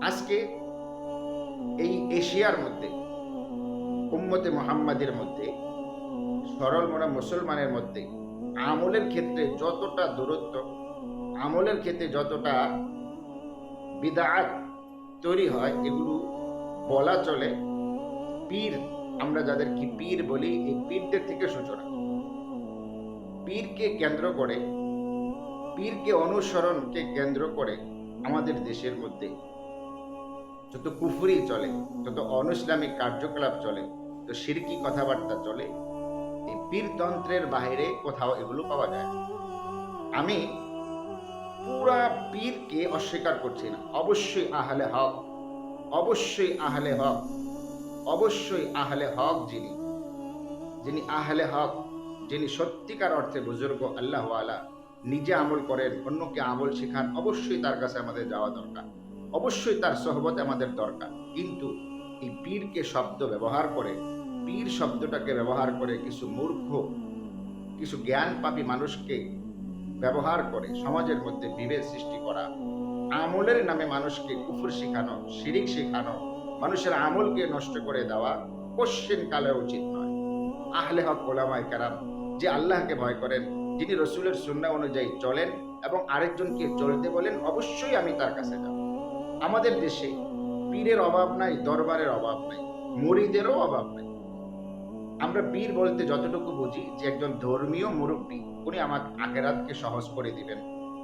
আজকে এই এশিয়ার মধ্যে উম্মতে মুহাম্মাদের মধ্যে সরল মনা মুসলমানের মধ্যে আমলের ক্ষেত্রে যতটা দূরত্ব, আমলের ক্ষেত্রে যতটা বিদআত তৈরি হয়, এগুলো বলা চলে পীর, আমরা যাদেরকে পীর বলি, এই পীরদের থেকে সূচনা। পীরকে কেন্দ্র করে, পীরকে অনুসরণকে কেন্দ্র করে আমাদের দেশের মধ্যে যত কুফরি চলে, যত অনইসলামিক কার্যকলাপ চলে, তো শিরকি কথাবার্তা চলে, এই পীরতন্ত্রের বাইরে কোথাও এগুলো পাওয়া যায় না। আমি পুরা পীরকে অস্বীকার করছি না। অবশ্যই আহলে হক, অবশ্যই আহলে হক, অবশ্যই আহলে হক যিনি, যিনি আহলে হক, যিনি সত্যিকার অর্থে বুজুর্গ আল্লাহওয়ালা, নিজে আমল করেন, অন্যকে আমল শেখান, অবশ্যই তার কাছে আমাদের যাওয়া দরকার, অবশ্যই তার সহবত আমাদের দরকার। কিন্তু এই পীরকে শব্দ ব্যবহার করে, পীর শব্দটাকে ব্যবহার করে কিছু মূর্খ, কিছু জ্ঞান পাপী মানুষকে ব্যবহার করে সমাজের মধ্যে বিভেদ সৃষ্টি করা, আমলের নামে মানুষকে কুফর শেখানো, শিরিক শেখানো, মানুষের আমলকে নষ্ট করে দেওয়া কোশ্চিন কালে উচিত নয়। আহলে হক ওলামায়ে কেরাম, যে আল্লাহকে ভয় করেন, যিনি রসুলের সুন্নাহ অনুযায়ী চলেন এবং আরেকজনকে চলতে বলেন, অবশ্যই আমি তার কাছে যাব। আমাদের দেশে পীরের অভাব নাই, দরবারের অভাব নাই, মুরিদেরও অভাব নাই। আমরা পীর বলতে যতটুকু বুঝি যে একজন ধর্মীয় মুরব্বী, উনি আমার আখেরাতকে সহজ করে দিবেন,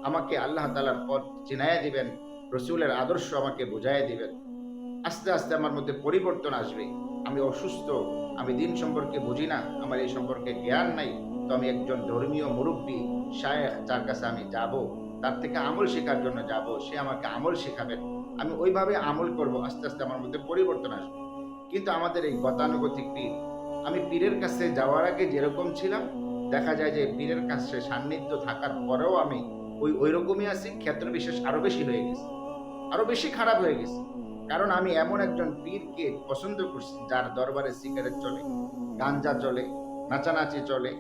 আমাকে আল্লাহ তাআলার পথ চিনাইয়া দিবেন, রসুলের আদর্শ আমাকে বুঝাইয়া দিবেন। আস্তে আস্তে আমার মধ্যে পরিবর্তন আসবে। আমি অসুস্থ, আমি দিন সম্পর্কে বুঝি না, আমার এই সম্পর্কে জ্ঞান নাই, তো আমি একজন ধর্মীয় মুরব্বী শায়েখ, যার কাছে আমি যাব, তার থেকে আমল শেখার জন্য যাব, সে আমাকে আমল শেখাবেন, আমি ওইভাবে আমল করব, আস্তে আস্তে আমার মধ্যে পরিবর্তন আসবে। কিন্তু আমাদের এই গতানুগতিক পীর, আমি পীরের কাছে যাওয়ার আগে যেরকম ছিলাম, দেখা যায় যে পীরের কাছে সান্নিধ্য থাকার পরেও আমি ওই রকমই আছি, ক্ষেত্র বিশেষ আরো বেশি হয়ে গেছে, আরো বেশি খারাপ হয়ে গেছে। কারণ আমি এমন একজন পীরকে পছন্দ করছি যার দরবারে সিগারেট চলে, গাঞ্জা চলে, নাচানাচি চলে,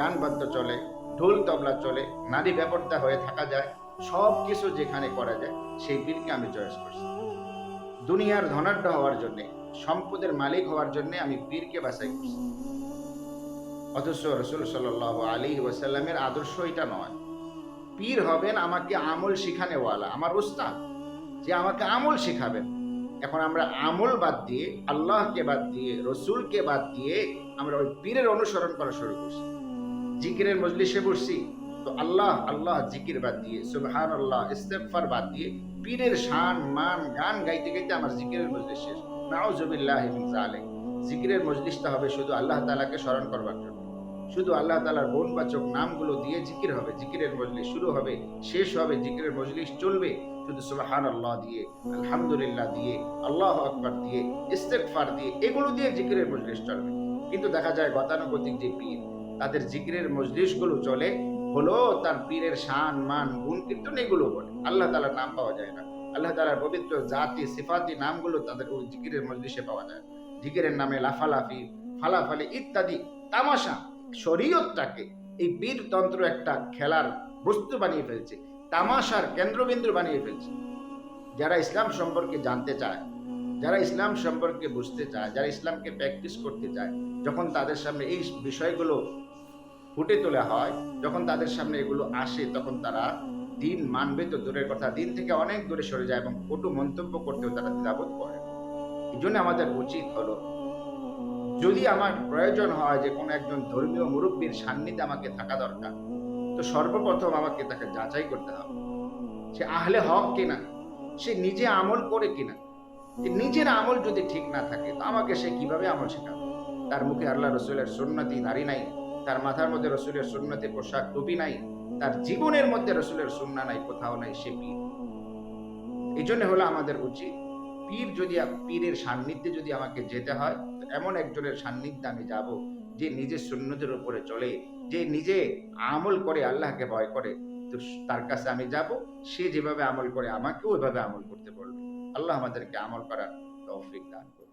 গান বাদ্য চলে, ঢোল তবলা চলে, নারী ব্যাপারটা হয়ে থাকা যায়, সব কিছু যেখানে করা যায়, সেই পীরকে আমি চয়েস করছি। দুনিয়ার ধনাঢ্য হওয়ার জন্য, সম্পদের মালিক হওয়ার জন্য আমি পীরকে বাছাই করছি। অথচ রসুল সাল্লাল্লাহু আলাইহি ওয়াসাল্লামের আদর্শ এটা নয়। পীর হবেন আমাকে আমল শিখানেওয়ালা, আমার উস্তাদ, যে আমাকে আমল শিখাবেন। এখন আমরা আমল বাদ দিয়ে, আল্লাহকে বাদ দিয়ে, রসুলকে বাদ দিয়ে আমরা ওই পীরের অনুসরণ করা শুরু করছি। জিকিরের মজলিসে বসছি, তো আল্লাহ আল্লাহ জিকির বাদ দিয়ে, সুবহানাল্লাহ ইস্তেগফার বাদ দিয়ে পীরের শান মান গান গাইতে গাইতে আমার জিকিরের মজলিস শেষ। নাউজুবিল্লাহি মিন যালিক। জিকিরের মজলিসটা হবে শুধু আল্লাহ তাআলাকে স্মরণ করবার জন্য, শুধু আল্লাহ তাআলার গুণবাচক নামগুলো দিয়ে জিকির হবে, জিকিরের মজলিস শুরু হবে, শেষ হবে, জিকিরের মজলিস চলবে শুধু সুবহানাল্লাহ দিয়ে, আলহামদুলিল্লাহ দিয়ে, আল্লাহু আকবার দিয়ে, ইস্তেগফার দিয়ে, এগুলো দিয়ে জিকিরের মজলিস চলবে। কিন্তু দেখা যায় গতানুগতিক যে পীর, তাদের জিকিরের মজলিসগুলো চলে হলো তার পীরের শান মান গুণ কীর্তন, এগুলো বলে, আল্লাহ তাআলার নাম পাওয়া যায় না, আল্লাহ তাআলার পবিত্র জাতি সিফাতি নামগুলো তাদের ওই জিকিরের মজলিসে পাওয়া যায়। জিকিরের নামে লাফালাফি, ফালাফালি ইত্যাদি তামাশা। শরীয়তটাকে এই পীরতন্ত্র একটা খেলার বস্তু বানিয়ে ফেলছে, তামাশার কেন্দ্রবিন্দু বানিয়ে ফেলছে। যারা ইসলাম সম্পর্কে জানতে চায়, যারা ইসলাম সম্পর্কে বুঝতে চায়, যারা ইসলামকে প্র্যাকটিস করতে চায়, যখন তাদের সামনে এই বিষয়গুলো ফুটে তোলা হয়, যখন তাদের সামনে এগুলো আসে, তখন তারা দিন মানবে তো দূরের কথা, দিন থেকে অনেক দূরে সরে যায় এবং কটু মন্তব্য করতেও তারা দ্বিধাবোধ করে। এই জন্য আমাদের উচিত হলো, যদি আমার প্রয়োজন হয় যে কোনো একজন ধর্মীয় মুরব্বীর সান্নিধ্যে আমাকে থাকা দরকার, তো সর্বপ্রথম আমাকে তাকে যাচাই করতে হবে সে আহলে হক কিনা, সে নিজে আমল করে কিনা। নিজের আমল যদি ঠিক না থাকে, তো আমাকে সে কিভাবে আমল শেখাবে? তার মুখে আল্লাহ রসুলের সুন্নতি দাড়ি নাই, তার মাথার মধ্যে রসুলের সুন্নতি পোশাক টুপি নাই, তার জীবনের মধ্যে রসুলের সুন্নাহ নাই, কোথাও নাই, সে পীর। এই জন্য হলো আমাদের উচিত, পীর যদি, পীরের সান্নিধ্যে যদি আমাকে যেতে হয়, তো এমন একজনের সান্নিধ্যে আমি যাব যে নিজের সুন্নতের উপরে চলে, যে নিজে আমল করে, আল্লাহকে ভয় করে। তো তার কাছে আমি যাব, সে যেভাবে আমল করে আমাকেও ওইভাবে আমল করতে বলবে। আল্লাহ আমাদেরকে আমল করার তৌফিক দান করুন।